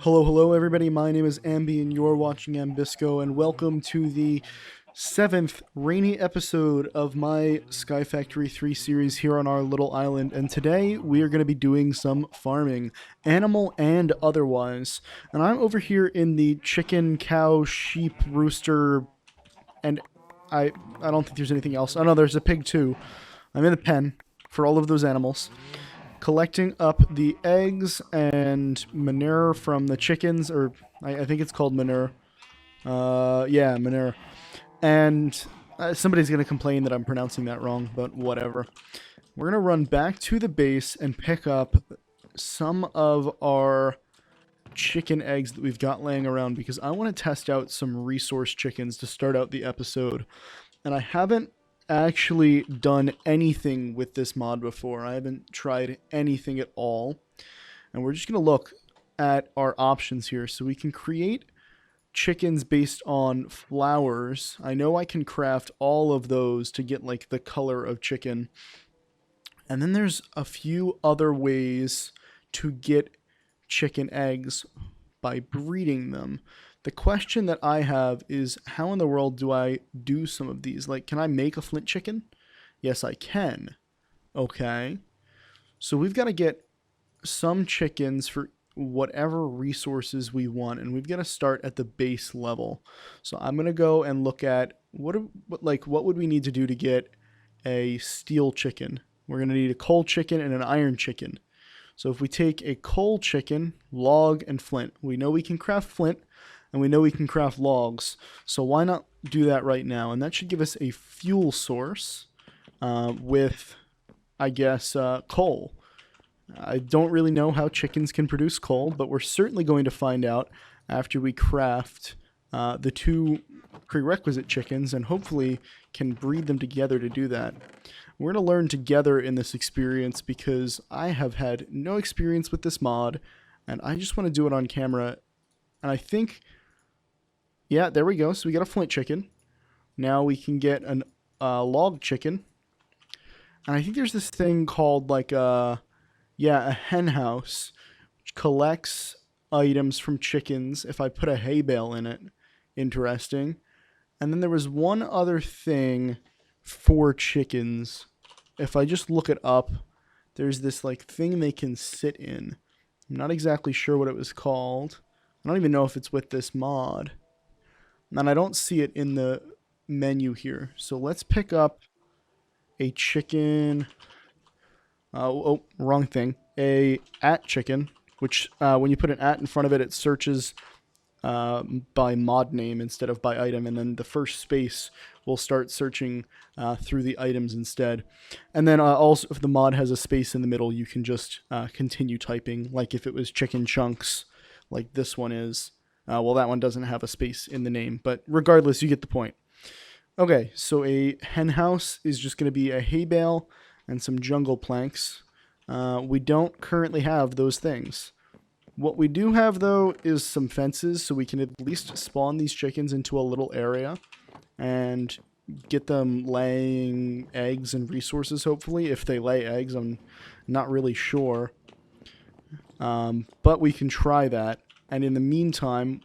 Hello, everybody. My name is Amby, and you're watching Ambysco, and welcome to the seventh rainy episode of my Skyfactory 3 series here on our little island. And today we are going to be doing some farming, animal and otherwise. And I'm over here in the chicken, cow, sheep, rooster, and I don't think there's anything else. Oh no, there's a pig too. I'm in the pen for all of those animals, collecting up the eggs and manure from the chickens, or I think it's called manure. Yeah, manure. And somebody's going to complain that I'm pronouncing that wrong, but whatever. We're going to run back to the base and pick up some of our chicken eggs that we've got laying around because I want to test out some resource chickens to start out the episode. And I haven't actually done anything with this mod before. I haven't tried anything at all. And we're just going to look at our options here. So we can create chickens based on flowers. I know I can craft all of those to get like the color of chicken. And then there's a few other ways to get chicken eggs by breeding them. The question that I have is, how in the world do I do some of these? Like, can I make a flint chicken? Yes, I can. Okay. So we've got to get some chickens for whatever resources we want, and we've got to start at the base level. So I'm going to go and look at what would we need to do to get a steel chicken? We're going to need a coal chicken and an iron chicken. So if we take a coal chicken, log, and flint, we know we can craft flint, and we know we can craft logs. So why not do that right now? And that should give us a fuel source with, I guess, coal. I don't really know how chickens can produce coal, but we're certainly going to find out after we craft the two prerequisite chickens and hopefully can breed them together to do that. We're going to learn together in this experience because I have had no experience with this mod and I just want to do it on camera. And I think, yeah, there we go. So we got a flint chicken. Now we can get a log chicken. And I think there's this thing called like a hen house, which collects items from chickens if I put a hay bale in it. Interesting. And then there was one other thing for chickens. If I just look it up, there's this like thing they can sit in. I'm not exactly sure what it was called. I don't even know if it's with this mod. And I don't see it in the menu here. So let's pick up a chicken. Oh, wrong thing. A at chicken, which when you put an at in front of it, it searches by mod name instead of by item, and then the first space will start searching through the items instead. And then also, if the mod has a space in the middle, you can just continue typing, like if it was chicken chunks, like this one is. Well, that one doesn't have a space in the name, but regardless, you get the point. Okay, so a hen house is just going to be a hay bale and some jungle planks. We don't currently have those things. What we do have, though, is some fences, so we can at least spawn these chickens into a little area and get them laying eggs and resources, hopefully. If they lay eggs, I'm not really sure. But we can try that. And in the meantime,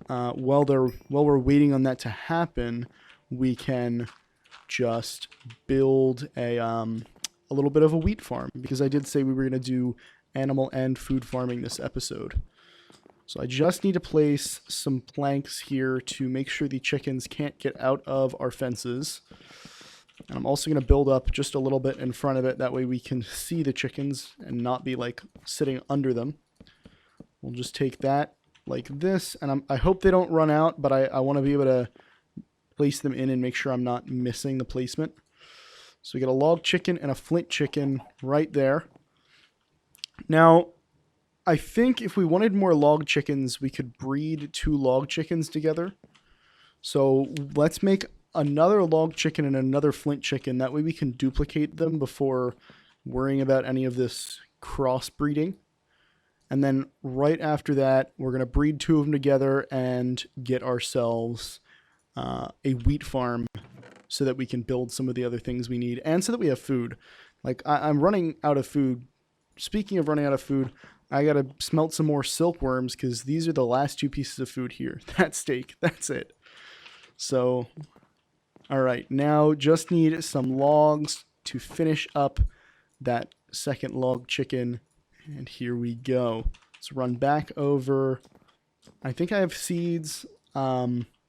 while we're waiting on that to happen, we can just build a little bit of a wheat farm, because I did say we were going to do animal and food farming this episode. So I just need to place some planks here to make sure the chickens can't get out of our fences. And I'm also going to build up just a little bit in front of it. That way we can see the chickens and not be like sitting under them. We'll just take that like this. And I hope they don't run out, but I want to be able to place them in and make sure I'm not missing the placement. So we got a log chicken and a flint chicken right there. Now, I think if we wanted more log chickens, we could breed two log chickens together. So let's make another log chicken and another flint chicken. That way we can duplicate them before worrying about any of this crossbreeding. And then right after that, we're going to breed two of them together and get ourselves a wheat farm so that we can build some of the other things we need and so that we have food. Like, I'm running out of food. Speaking of running out of food, I gotta smelt some more silkworms because these are the last 2 pieces of food here. That steak, that's it. So, all right, now just need some logs to finish up that second log chicken. And here we go. Let's run back over. I think I have seeds,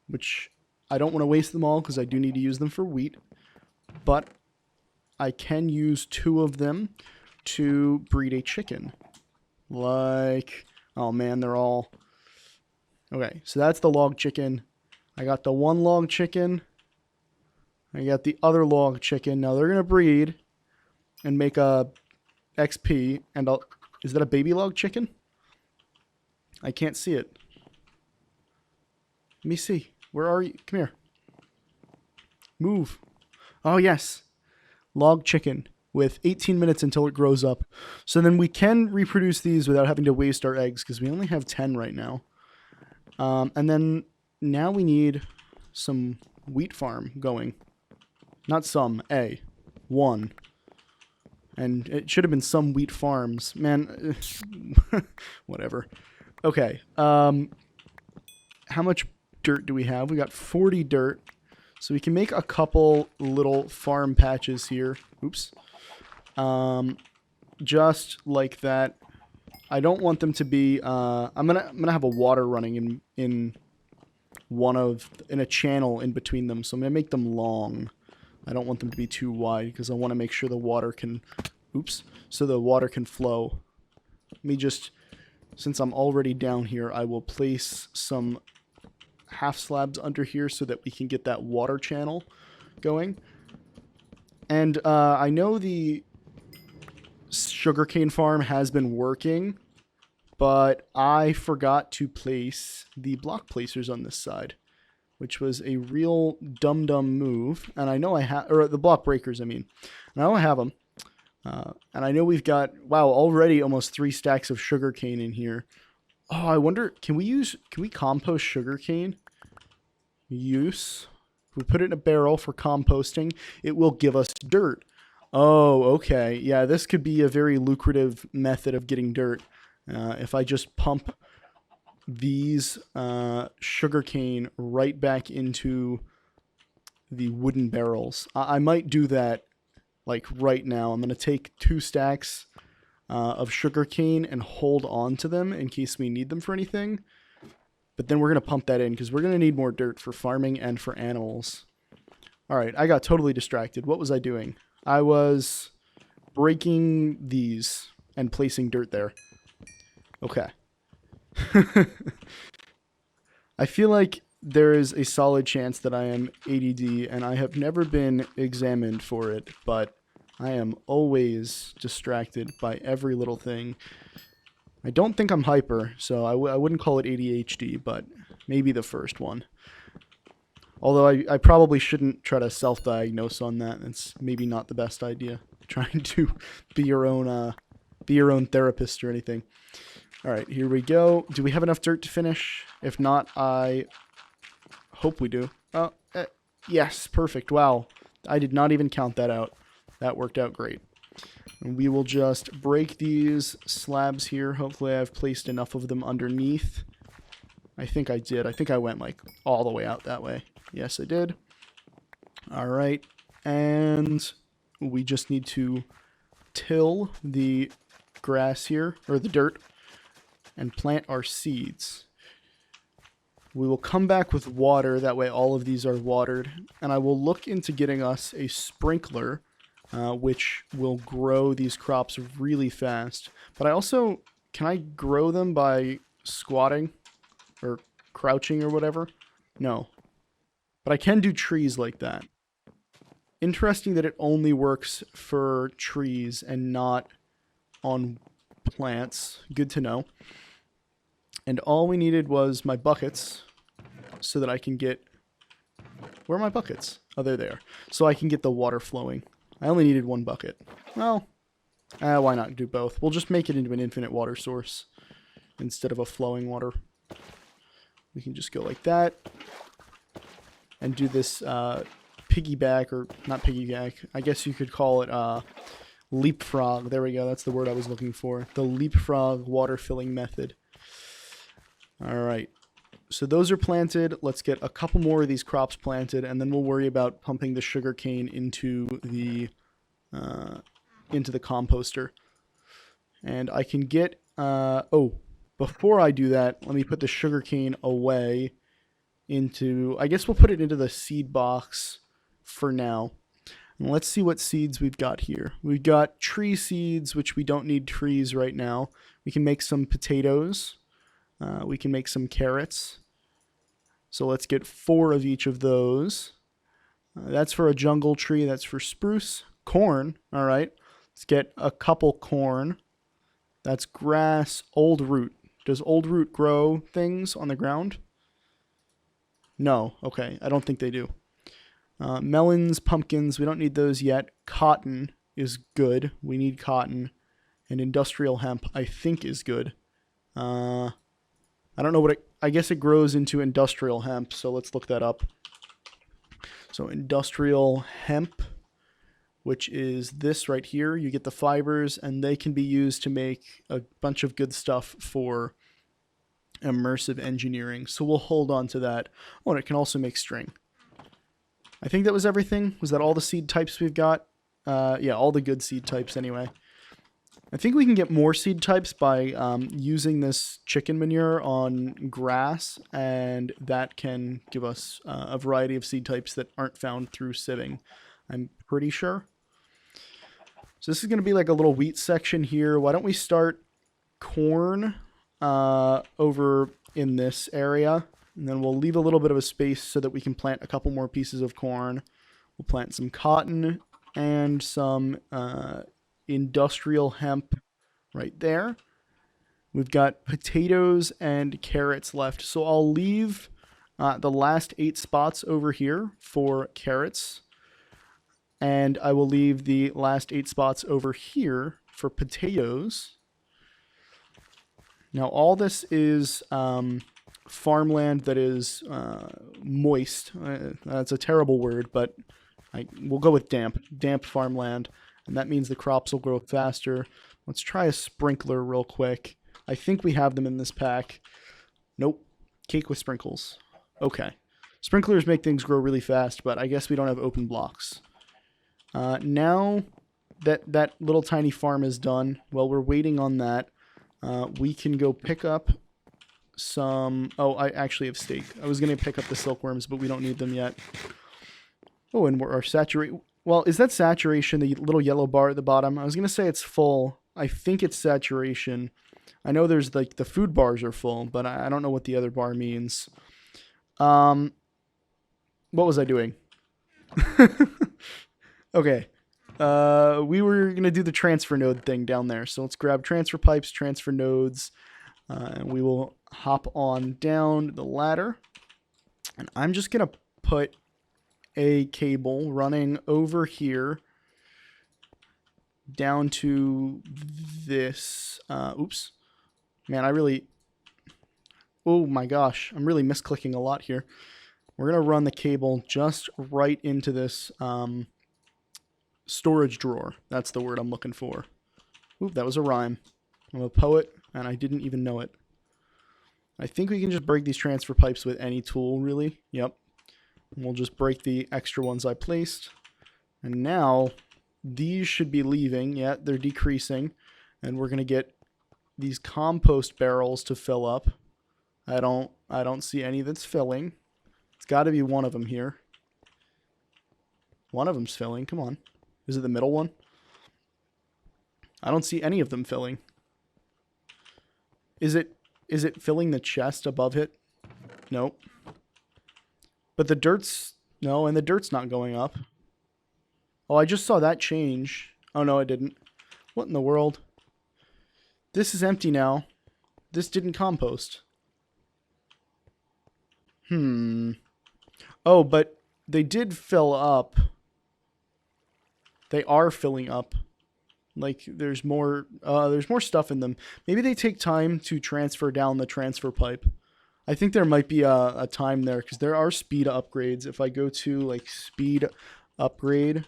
which I don't want to waste them all because I do need to use them for wheat. But I can use 2 of them to breed a chicken. Like, oh man, they're all... Okay, so that's the log chicken. I got the 1 log chicken. I got the other log chicken. Now they're going to breed and make a XP. And is that a baby log chicken? I can't see it. Let me see. Where are you? Come here. Move. Oh, yes. Log chicken with 18 minutes until it grows up. So then we can reproduce these without having to waste our eggs because we only have 10 right now. And then now we need some wheat farm going. Not some, one. And it should have been some wheat farms. Man, whatever. Okay. How much dirt do we have? We got 40 dirt. So we can make a couple little farm patches here. Oops. Just like that. I don't want them to be, I'm gonna have a water running in a channel in between them. So I'm gonna make them long. I don't want them to be too wide because I want to make sure the water can, so the water can flow. Let me just, since I'm already down here, I will place some half slabs under here so that we can get that water channel going. And I know the sugarcane farm has been working, but I forgot to place the block placers on this side, which was a real dumb move. And I know I have, or the block breakers, I mean. And I know I have them. And I know we've got, wow, already almost 3 stacks of sugarcane in here. Oh, I wonder, can we compost sugarcane? Use. If we put it in a barrel for composting, it will give us dirt. Oh, okay. Yeah, this could be a very lucrative method of getting dirt. If I just pump these sugarcane right back into the wooden barrels. I might do that like right now. I'm going to take 2 stacks of sugarcane and hold on to them in case we need them for anything. But then we're going to pump that in because we're going to need more dirt for farming and for animals. All right, I got totally distracted. What was I doing? I was breaking these and placing dirt there. Okay. I feel like there is a solid chance that I am ADD, and I have never been examined for it, but I am always distracted by every little thing. I don't think I'm hyper, so I wouldn't call it ADHD, but maybe the first one. Although I probably shouldn't try to self-diagnose on that. It's maybe not the best idea, trying to be your own therapist or anything. All right, here we go. Do we have enough dirt to finish? If not, I hope we do. Yes, perfect. Wow, I did not even count that out. That worked out great. And we will just break these slabs here. Hopefully I've placed enough of them underneath. I think I did. I think I went like all the way out that way. Yes, I did. All right, and we just need to till the grass here, or the dirt, and plant our seeds. We will come back with water, that way all of these are watered, and I will look into getting us a sprinkler, which will grow these crops really fast. But I also, can I grow them by squatting, or crouching, or whatever? No. But I can do trees like that. Interesting that it only works for trees and not on plants. Good to know. And all we needed was my buckets so that I can get... Where are my buckets? Oh, they're there. So I can get the water flowing. I only needed 1 bucket. Well, why not do both? We'll just make it into an infinite water source instead of a flowing water. We can just go like that and do this piggyback, or not piggyback, I guess you could call it Leapfrog. There we go. That's the word I was looking for. The leapfrog water filling method. All right. So those are planted. Let's get a couple more of these crops planted, and then we'll worry about pumping the sugarcane into the composter. And I can get before I do that, let me put the sugarcane away into, I guess we'll put it into the seed box for now. And let's see what seeds we've got here. We've got tree seeds, which we don't need trees right now. We can make some potatoes. We can make some carrots. So let's get 4 of each of those. That's for a jungle tree. That's for spruce. Corn. All right. Let's get a couple corn. That's grass. Old root. Does old root grow things on the ground? No. Okay. I don't think they do. Melons, pumpkins. We don't need those yet. Cotton is good. We need cotton. And industrial hemp, I think, is good. I don't know what it... I guess it grows into industrial hemp, so let's look that up. So industrial hemp, which is this right here. You get the fibers, and they can be used to make a bunch of good stuff for immersive engineering. So we'll hold on to that. Oh, and it can also make string. I think that was everything. Was that all the seed types we've got? Yeah, all the good seed types anyway. I think we can get more seed types by using this chicken manure on grass, and that can give us a variety of seed types that aren't found through sieving, I'm pretty sure. So this is going to be like a little wheat section here. Why don't we start corn over in this area, and then we'll leave a little bit of a space so that we can plant a couple more pieces of corn. We'll plant some cotton and some industrial hemp right there. We've got potatoes and carrots left. So I'll leave the last 8 spots over here for carrots. And I will leave the last 8 spots over here for potatoes. Now all this is farmland that is moist. That's a terrible word, but we'll go with damp. Damp farmland. And that means the crops will grow faster. Let's try a sprinkler real quick. I think we have them in this pack. Nope. Cake with sprinkles. Okay. Sprinklers make things grow really fast, but I guess we don't have open blocks. Now that little tiny farm is done, while we're waiting on that, we can go pick up some... Oh, I actually have steak. I was going to pick up the silkworms, but we don't need them yet. Oh, and our saturate... Well, is that saturation, the little yellow bar at the bottom? I was going to say it's full. I think it's saturation. I know there's like the food bars are full, but I don't know what the other bar means. What was I doing? Okay. We were going to do the transfer node thing down there. So let's grab transfer pipes, transfer nodes, and we will hop on down the ladder. And I'm just going to put a cable running over here down to this. Oops. Man, oh my gosh, I'm really misclicking a lot here. We're going to run the cable just right into this storage drawer. That's the word I'm looking for. Oop, that was a rhyme. I'm a poet, and I didn't even know it. I think we can just break these transfer pipes with any tool, really. Yep. And we'll just break the extra ones I placed. And now these should be leaving. Yeah, they're decreasing. And we're going to get these compost barrels to fill up. I don't see any that's filling. It's got to be one of them here. One of them's filling. Come on. Is it the middle one? I don't see any of them filling. Is it filling the chest above it? Nope. But the dirt's... No, and the dirt's not going up. Oh, I just saw that change. Oh, no, it didn't. What in the world? This is empty now. This didn't compost. Oh, but they did fill up. They are filling up. Like, there's more stuff in them. Maybe they take time to transfer down the transfer pipe. I think there might be a time there, because there are speed upgrades. If I go to, like, speed upgrade,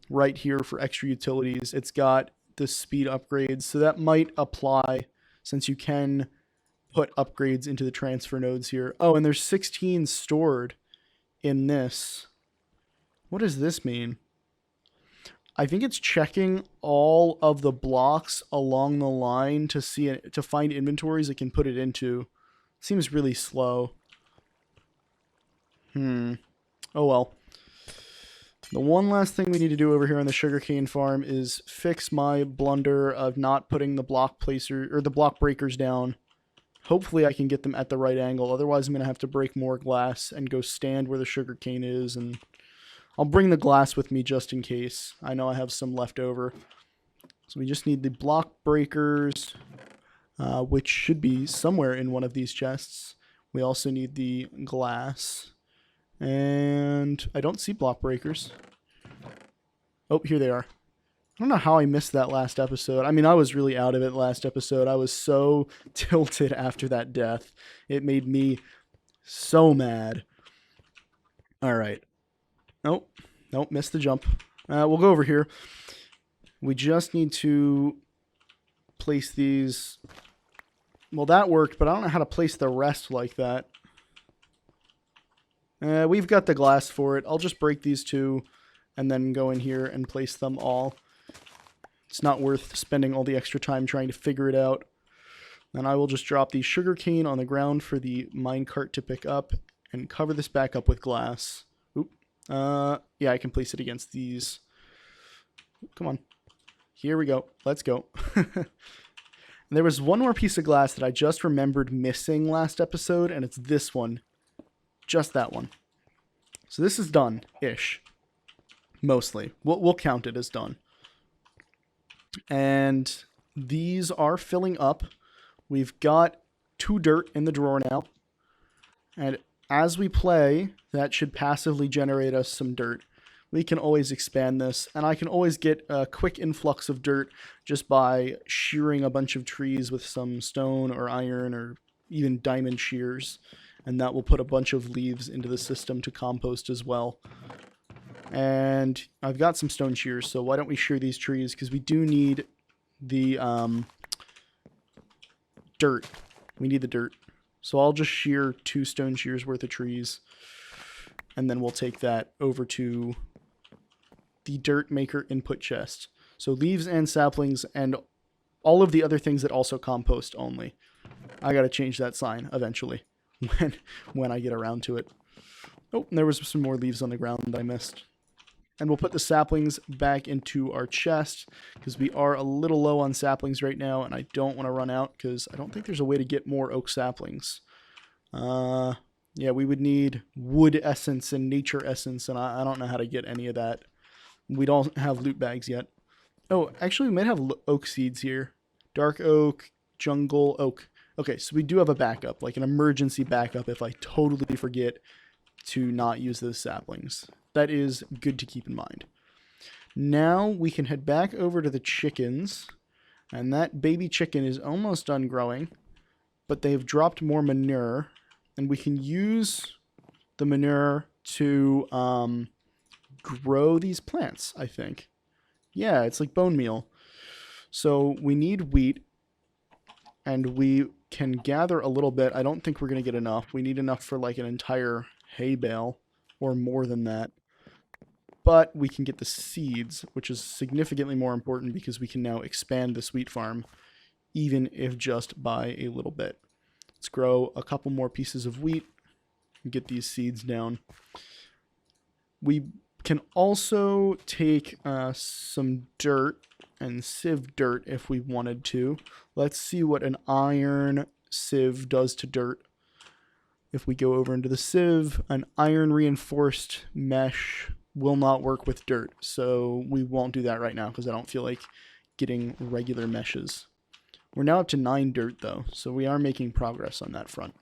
right here for extra utilities. It's got the speed upgrades, so that might apply since you can put upgrades into the transfer nodes here. Oh, and there's 16 stored in this. What does this mean? I think it's checking all of the blocks along the line to see it, to find inventories it can put it into. Seems really slow. Oh well. The one last thing we need to do over here on the sugarcane farm is fix my blunder of not putting the block placer or the block breakers down. Hopefully I can get them at the right angle. Otherwise I'm going to have to break more glass and go stand where the sugarcane is, and I'll bring the glass with me just in case. I know I have some left over. So we just need the block breakers, which should be somewhere in one of these chests. We also need the glass. And I don't see block breakers. Oh, here they are. I don't know how I missed that last episode. I mean, I was really out of it last episode. I was so tilted after that death. It made me so mad. All right. Nope. Nope, missed the jump. We'll go over here. We just need to place these. Well, that worked, but I don't know how to place the rest like that. We've got the glass for it. I'll just break these two and then go in here and place them all. It's not worth spending all the extra time trying to figure it out. And I will just drop the sugarcane on the ground for the minecart to pick up and cover this back up with glass. Oop. Yeah, I can place it against these. Come on. Here we go. Let's go. There was one more piece of glass that I just remembered missing last episode, and it's this one. Just that one. So this is done-ish. Mostly. We'll count it as done. And these are filling up. We've got 2 dirt in the drawer now. And as we play, that should passively generate us some dirt. We can always expand this, and I can always get a quick influx of dirt just by shearing a bunch of trees with some stone or iron or even diamond shears. And that will put a bunch of leaves into the system to compost as well. And I've got some stone shears, so why don't we shear these trees? Because we do need the dirt. We need the dirt. So I'll just shear 2 stone shears worth of trees. And then we'll take that over to the dirt maker input chest. So leaves and saplings and all of the other things that also compost only. I got to change that sign eventually. When I get around to it. Oh, and there was some more leaves on the ground that I missed. And we'll put the saplings back into our chest because we are a little low on saplings right now, and I don't want to run out because I don't think there's a way to get more oak saplings. Yeah, we would need wood essence and nature essence, and I don't know how to get any of that. We don't have loot bags yet. Oh, actually, we might have oak seeds here. Dark oak, jungle oak. Okay, so we do have a backup, like an emergency backup if I totally forget to not use those saplings. That is good to keep in mind. Now we can head back over to the chickens, and that baby chicken is almost done growing, but they've dropped more manure, and we can use the manure to grow these plants, I think. Yeah, it's like bone meal. So we need wheat, and we can gather a little bit. I don't think we're going to get enough. We need enough for like an entire hay bale or more than that. But we can get the seeds, which is significantly more important because we can now expand this wheat farm, even if just by a little bit. Let's grow a couple more pieces of wheat and get these seeds down. We can also take some dirt and sieve dirt if we wanted to. Let's see what an iron sieve does to dirt. If we go over into the sieve, an iron reinforced mesh will not work with dirt, so we won't do that right now because I don't feel like getting regular meshes. We're now up to 9 dirt though, so we are making progress on that front.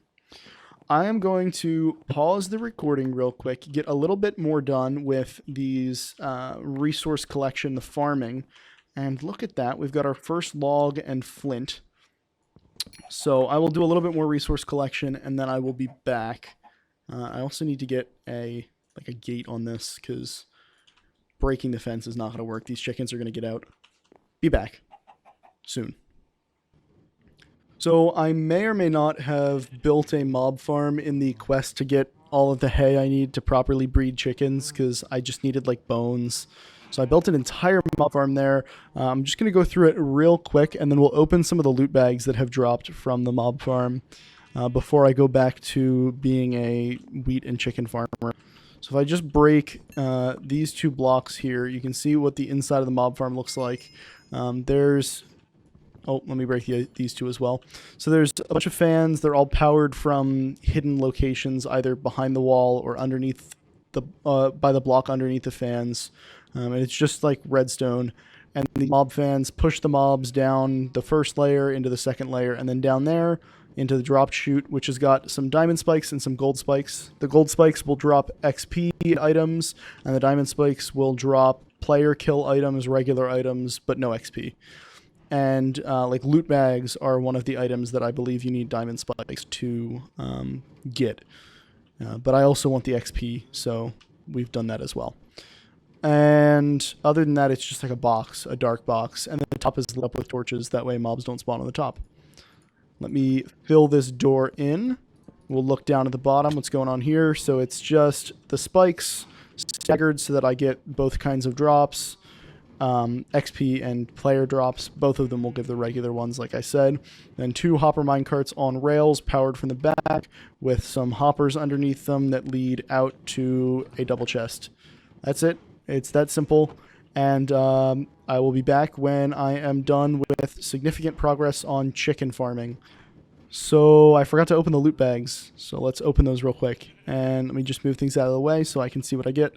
I am going to pause the recording real quick, get a little bit more done with these resource collection, the farming. And look at that, we've got our first log and flint. So I will do a little bit more resource collection, and then I will be back. I also need to get a gate on this, because breaking the fence is not going to work. These chickens are going to get out. Be back soon. So I may or may not have built a mob farm in the quest to get all of the hay I need to properly breed chickens, because I just needed like bones. So I built an entire mob farm there. I'm just going to go through it real quick, and then we'll open some of the loot bags that have dropped from the mob farm before I go back to being a wheat and chicken farmer. So if I just break these 2 blocks here, you can see what the inside of the mob farm looks like. Oh, let me break these 2 as well. So there's a bunch of fans. They're all powered from hidden locations, either behind the wall or underneath the by the block underneath the fans. And it's just like redstone. And the mob fans push the mobs down the first layer into the second layer, and then down there into the drop chute, which has got some diamond spikes and some gold spikes. The gold spikes will drop XP items, and the diamond spikes will drop player kill items, regular items, but no XP. And like loot bags are one of the items that I believe you need diamond spikes to get. But I also want the XP, so we've done that as well. And other than that, it's just like a box, a dark box, and then the top is lit up with torches. That way mobs don't spawn on the top. Let me fill this door in. We'll look down at the bottom, what's going on here. So it's just the spikes staggered so that I get both kinds of drops. XP and player drops. Both of them will give the regular ones, like I said. Then 2 hopper minecarts on rails powered from the back with some hoppers underneath them that lead out to a double chest. That's it. It's that simple. And I will be back when I am done with significant progress on chicken farming. So I forgot to open the loot bags. So let's open those real quick. And let me just move things out of the way so I can see what I get.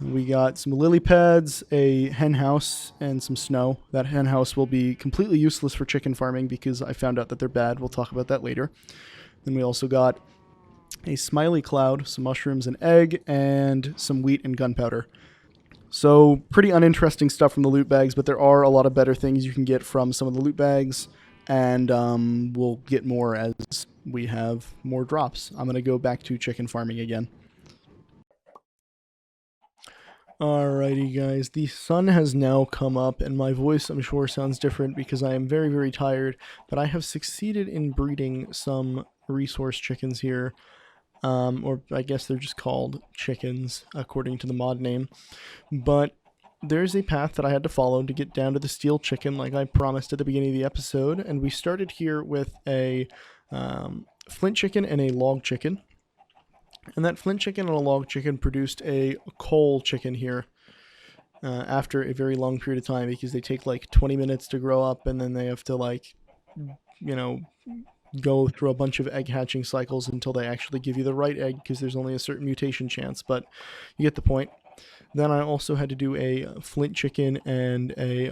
We got some lily pads, a hen house, and some snow. That hen house will be completely useless for chicken farming because I found out that they're bad. We'll talk about that later. Then we also got a smiley cloud, some mushrooms, an egg, and some wheat and gunpowder. So pretty uninteresting stuff from the loot bags, but there are a lot of better things you can get from some of the loot bags, and we'll get more as we have more drops. I'm going to go back to chicken farming again. Alrighty guys, the sun has now come up, and my voice I'm sure sounds different because I am very, very tired, but I have succeeded in breeding some resource chickens here, or I guess they're just called chickens according to the mod name, but there's a path that I had to follow to get down to the steel chicken like I promised at the beginning of the episode, and we started here with a flint chicken and a log chicken. And that flint chicken and a log chicken produced a coal chicken here after a very long period of time, because they take like 20 minutes to grow up, and then they have to, like, you know, go through a bunch of egg hatching cycles until they actually give you the right egg, because there's only a certain mutation chance, but you get the point. Then I also had to do a flint chicken and a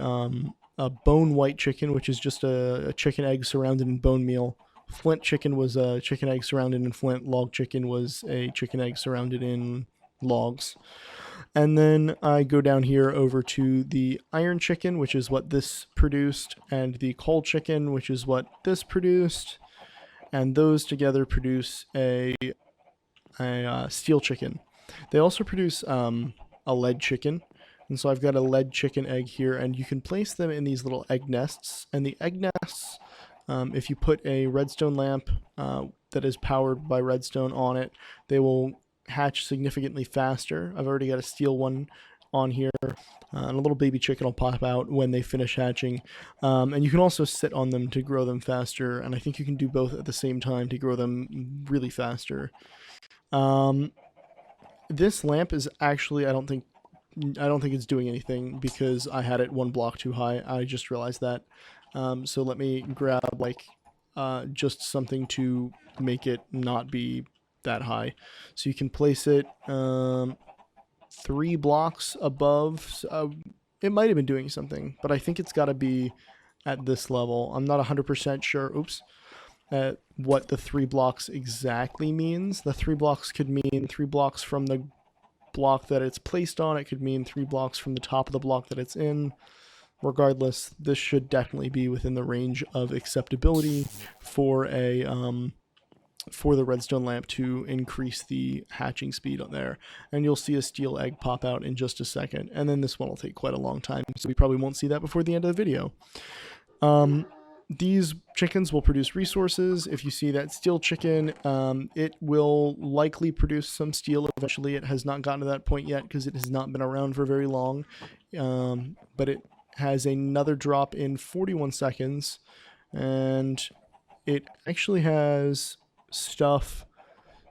bone white chicken, which is just a chicken egg surrounded in bone meal. Flint chicken was a chicken egg surrounded in flint. Log chicken was a chicken egg surrounded in logs. And then I go down here over to the iron chicken, which is what this produced, and the coal chicken, which is what this produced. And those together produce a steel chicken. They also produce a lead chicken. And so I've got a lead chicken egg here, and you can place them in these little egg nests. And the egg nests, if you put a redstone lamp that is powered by redstone on it, they will hatch significantly faster. I've already got a steel one on here, and a little baby chicken will pop out when they finish hatching. And you can also sit on them to grow them faster, and I think you can do both at the same time to grow them really faster. This lamp is actually, I don't think it's doing anything because I had it 1 block too high. I just realized that. So let me grab like just something to make it not be that high. So you can place it 3 blocks above. It might have been doing something, but I think it's got to be at this level. I'm not 100% sure. Oops. What the 3 blocks exactly means. The 3 blocks could mean 3 blocks from the block that it's placed on. It could mean 3 blocks from the top of the block that it's in. Regardless, this should definitely be within the range of acceptability for a for the redstone lamp to increase the hatching speed on there. And you'll see a steel egg pop out in just a second. And then this one will take quite a long time, so we probably won't see that before the end of the video. These chickens will produce resources. If you see that steel chicken, it will likely produce some steel eventually. It has not gotten to that point yet because it has not been around for very long. But it has another drop in 41 seconds. And it actually has stuff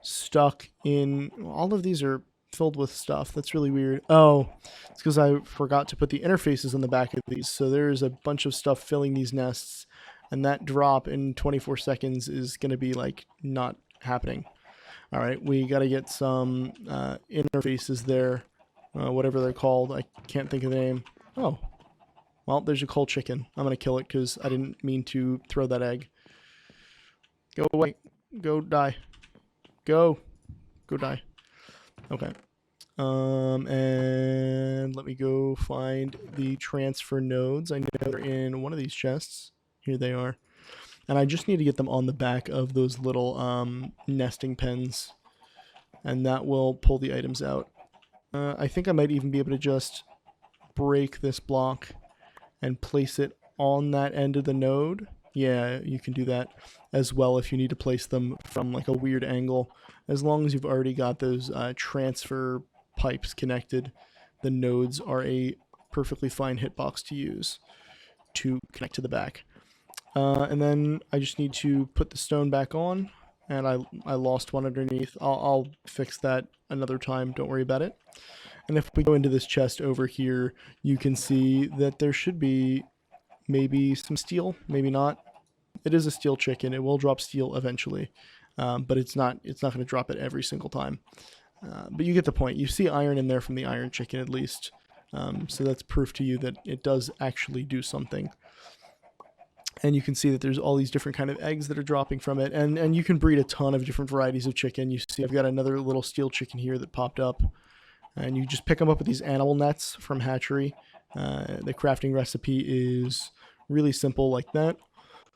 stuck in... All of these are filled with stuff. That's really weird. Oh, it's because I forgot to put the interfaces on the back of these. So there's a bunch of stuff filling these nests. And that drop in 24 seconds is going to be, like, not happening. All right, we got to get some interfaces there, whatever they're called. I can't think of the name. Oh, well, there's a coal chicken. I'm going to kill it because I didn't mean to throw that egg. Go away. Go die. Go die. Okay. And let me go find the transfer nodes. I know they're in one of these chests. Here they are. And I just need to get them on the back of those little nesting pens. And that will pull the items out. I think I might even be able to just break this block and place it on that end of the node. Yeah, you can do that as well if you need to place them from like a weird angle. As long as you've already got those transfer pipes connected, the nodes are a perfectly fine hitbox to use to connect to the back. And then I just need to put the stone back on, and I lost one underneath. I'll fix that another time, don't worry about it. And if we go into this chest over here, you can see that there should be maybe some steel, maybe not. It is a steel chicken. It will drop steel eventually, but it's not going to drop it every single time. But you get the point. You see iron in there from the iron chicken at least, so that's proof to you that it does actually do something. And you can see that there's all these different kind of eggs that are dropping from it, and you can breed a ton of different varieties of chicken. You see I've got another little steel chicken here that popped up, and you just pick them up with these animal nets from hatchery. The crafting recipe is really simple like that,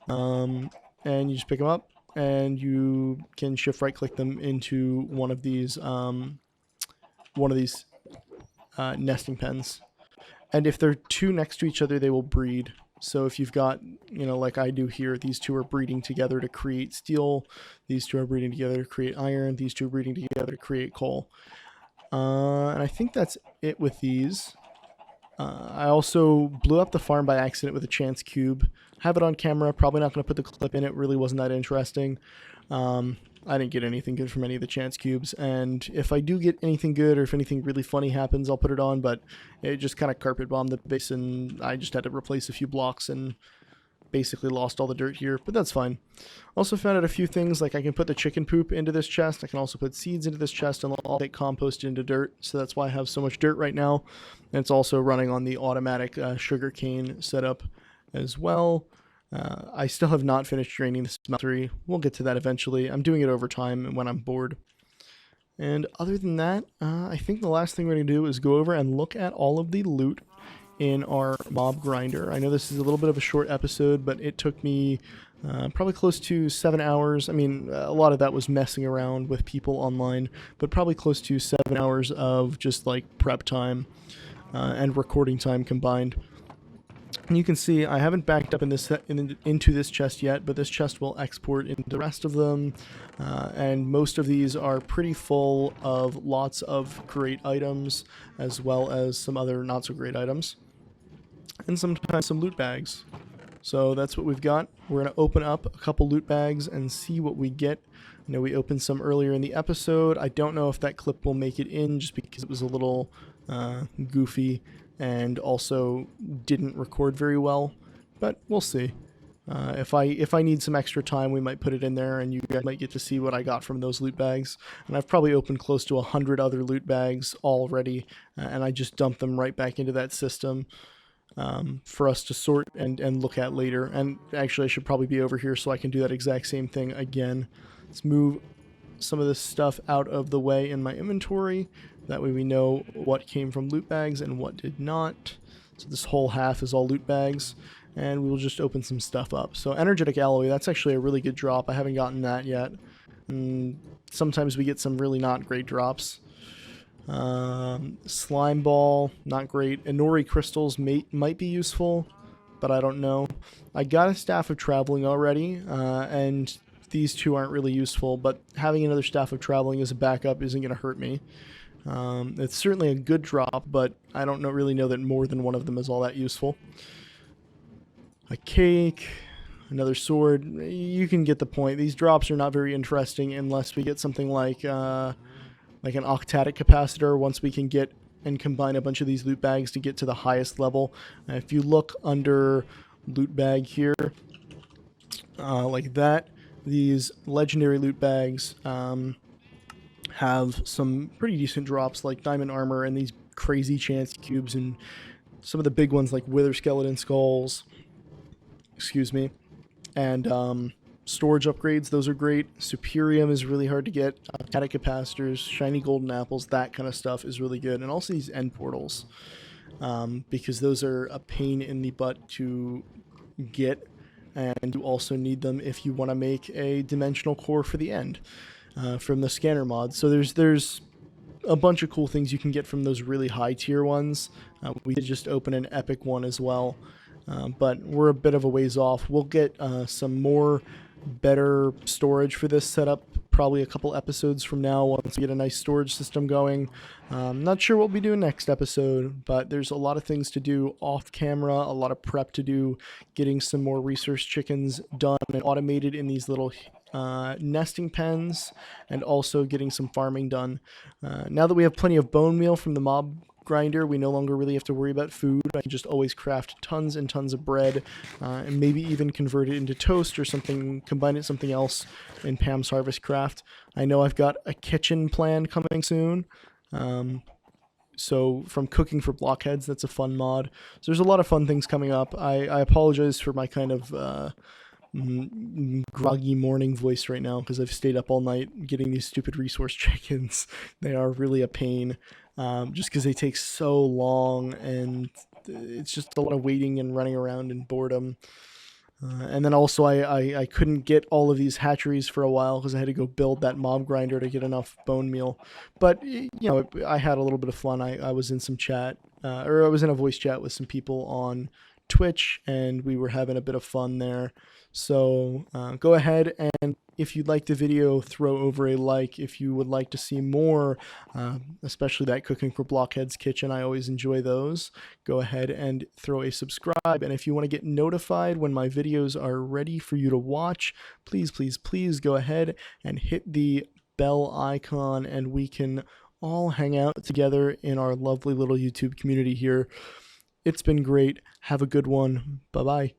and you just pick them up and you can shift right click them into one of these nesting pens. And if they're two next to each other, they will breed. So if you've got, like I do here, these two are breeding together to create steel, these two are breeding together to create iron, these two are breeding together to create coal. And I think that's it with these. I also blew up the farm by accident with a chance cube. Have it on camera, probably not going to put the clip in, it really wasn't that interesting. I didn't get anything good from any of the chance cubes, and if I do get anything good or if anything really funny happens, I'll put it on, but it just kind of carpet bombed the base, and I just had to replace a few blocks and basically lost all the dirt here, but that's fine. Also found out a few things, like I can put the chicken poop into this chest, I can also put seeds into this chest, and I'll take compost into dirt, so that's why I have so much dirt right now. And it's also running on the automatic sugar cane setup as well. I still have not finished draining the smeltery. We'll get to that eventually. I'm doing it over time when I'm bored. And other than that, I think the last thing we're going to do is go over and look at all of the loot in our mob grinder. I know this is a little bit of a short episode, but it took me probably close to 7 hours. I mean, a lot of that was messing around with people online, but probably close to 7 hours of just like prep time and recording time combined. And you can see I haven't backed up into this chest yet, but this chest will export into the rest of them. And most of these are pretty full of lots of great items, as well as some other not so great items. And sometimes some loot bags. So that's what we've got. We're going to open up a couple loot bags and see what we get. I know we opened some earlier in the episode. I don't know if that clip will make it in just because it was a little goofy and also didn't record very well, but we'll see. If I need some extra time, we might put it in there, and you guys might get to see what I got from those loot bags. And I've probably opened close to 100 other loot bags already, and I just dumped them right back into that system for us to sort and look at later. And actually, I should probably be over here so I can do that exact same thing again. Let's move some of this stuff out of the way in my inventory. That way we know what came from loot bags and what did not. So this whole half is all loot bags, and we will just open some stuff up. So energetic alloy, that's actually a really good drop. I haven't gotten that yet. Sometimes we get some really not great drops. Slime ball, not great. Inori crystals might be useful, but I don't know. I got a staff of traveling already, and these two aren't really useful, but having another staff of traveling as a backup isn't going to hurt me. It's certainly a good drop, but I don't really know that more than one of them is all that useful. A cake, another sword. You can get the point. These drops are not very interesting unless we get something like an octatic capacitor. Once we can get and combine a bunch of these loot bags to get to the highest level. If you look under loot bag here, like that, these legendary loot bags have some pretty decent drops like diamond armor and these crazy chance cubes, and some of the big ones like wither skeleton skulls, excuse me, and storage upgrades. Those are great. Superium is really hard to get. Octatic capacitors, shiny golden apples, that kind of stuff is really good. And also these end portals, because those are a pain in the butt to get, and you also need them if you want to make a dimensional core for the end from the scanner mod. So there's a bunch of cool things you can get from those really high tier ones. We did just open an epic one as well, but we're a bit of a ways off. We'll get some more better storage for this setup probably a couple episodes from now once we get a nice storage system going. Not sure what we'll be doing next episode, but there's a lot of things to do off camera, a lot of prep to do, getting some more research chickens done and automated in these little nesting pens, and also getting some farming done. Now that we have plenty of bone meal from the mob grinder, we no longer really have to worry about food. I can just always craft tons and tons of bread, and maybe even convert it into toast or something, combine it with something else in Pam's Harvest Craft. I know I've got a kitchen plan coming soon. So from cooking for blockheads, that's a fun mod. So there's a lot of fun things coming up. I apologize for my kind of groggy morning voice right now because I've stayed up all night getting these stupid resource chickens. They are really a pain. Just because they take so long, and it's just a lot of waiting and running around and boredom. And then also I couldn't get all of these hatcheries for a while because I had to go build that mob grinder to get enough bone meal. But, you know, I had a little bit of fun. I was in some chat, or I was in a voice chat with some people on Twitch, and we were having a bit of fun there. So go ahead, and if you liked the video, throw over a like. If you would like to see more, especially that Cooking for Blockheads kitchen, I always enjoy those, go ahead and throw a subscribe. And if you want to get notified when my videos are ready for you to watch, please, please, please go ahead and hit the bell icon, and we can all hang out together in our lovely little YouTube community here. It's been great. Have a good one. Bye-bye.